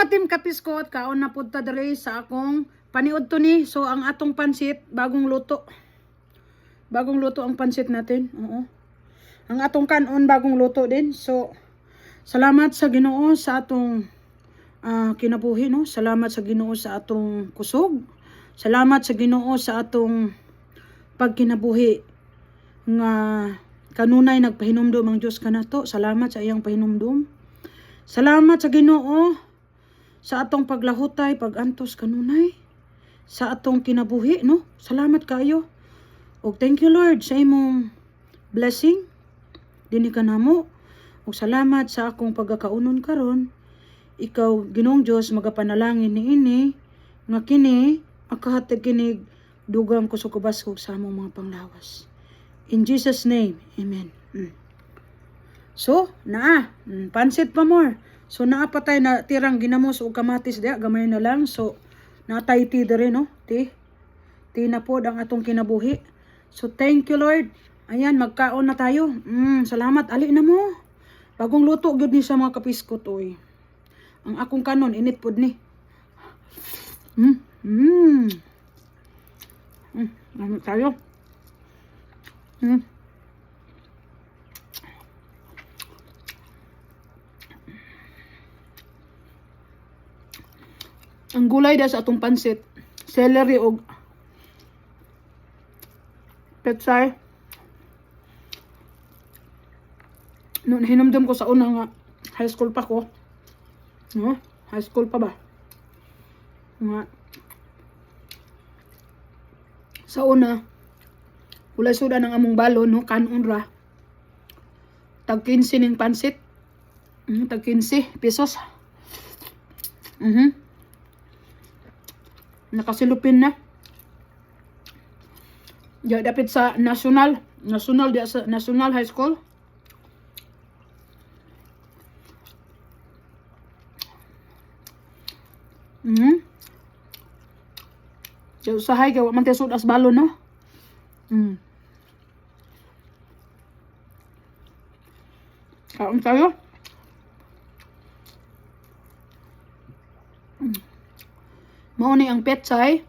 mga team kapiskot, kaon na pud ta diri sa akong paniud to ni. So ang atong pansit bagong luto. Bagong luto ang pansit natin. Oo. Ang atong kanon bagong luto din. So salamat sa Ginoo sa atong kinabuhi, no. Salamat sa Ginoo sa atong kusog. Salamat sa Ginoo sa atong pagkinabuhi nga kanunay nagpahinumdum ang Dios kanato. Salamat sa iyang pahinumdum. Salamat sa Ginoo sa atong paglahutay, pagantos kanunay sa atong kinabuhi, no. Salamat kayo. Og thank you Lord sa imong blessing dinhi kanamo. Og salamat sa akong pagkakaunon karon. Ikaw Ginoong Dios magapanalangin niini nga kini makahatag kinig dugam ko sa kubaskog sa among mga panglawas. In Jesus name, amen. So, pansit pa more. So, naapatay na tirang ginamos o kamatis diya, gamay na lang. So, natay ti dere, no? Ti na po ang atong kinabuhi. So, thank you Lord. Ayan, magkaon na tayo. Salamat. Ali na mo. Bagong luto, good ni sa mga kapiskot, oy. Ang akong kanon, init pod ni. Ano tayo? Ang gulay da sa atong pansit, celery og petsay. Noon hinumdum ko sa una nga high school pa ko. No? High school pa ba? Nga sa una ulay suda ng among balon, no, kanon ra. Tag 15 ning pansit. Tag 15 pesos. Nakasilupin na. Diya dapit sa National diya sa National High School. Diya usahay kay wa man tayo sudas balon, no. Kaon tayo. Mao ni ang petsay.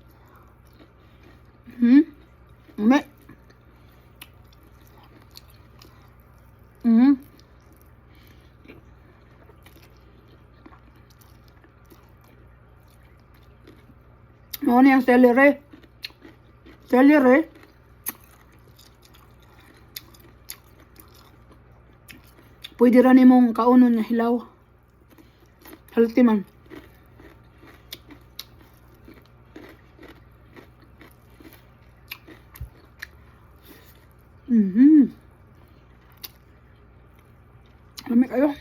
Ame. Mao ni ang celery. Pwede ra nimong kaunon na hilaw. Healthy man. Lamig kayo.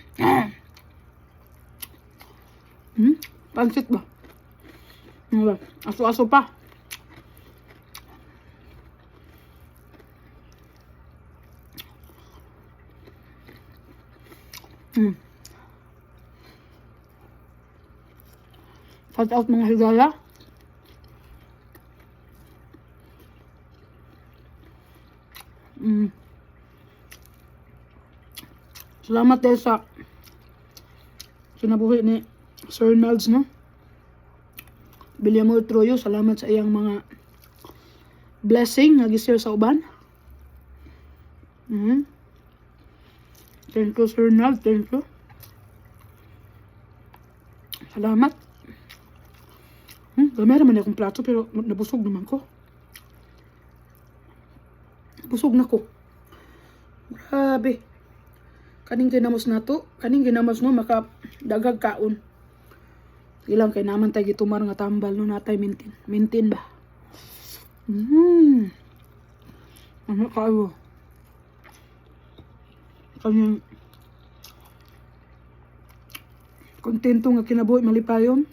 Pansit ba? Aso-aso pa. Shout out mga higala. Salamat dahil sa kinabuhi ni Sir Nalds, no? Bilyamor Troyo, salamat sa iyang mga blessing nga gisir sa uban. Thank you Sir Nalds, thank you. Salamat. Gamay naman akong plato pero nabusog naman ko. Busog na ko. Grabe. Kaning ginamos na to. Kaning ginamos no maka dagag kaon. Ilang kay naman tayo gitumar nga tambal no natay mintin. Mintin ba? Ano kayo? Kanyang kontento nga kinabuhi malipayon.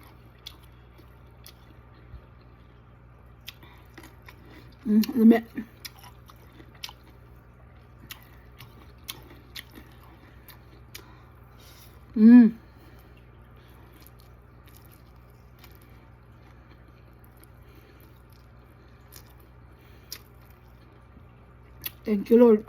Lame. Thank you, Lord.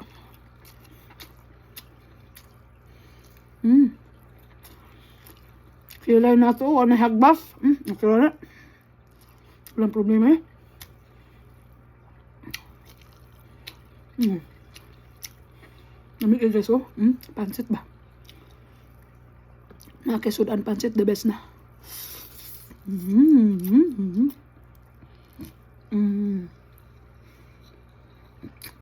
Kilay na to, ano hagbas. Okay na. Walang problema eh. Namig guys oh. Pansit ba? Nakasudan pansit, the best na.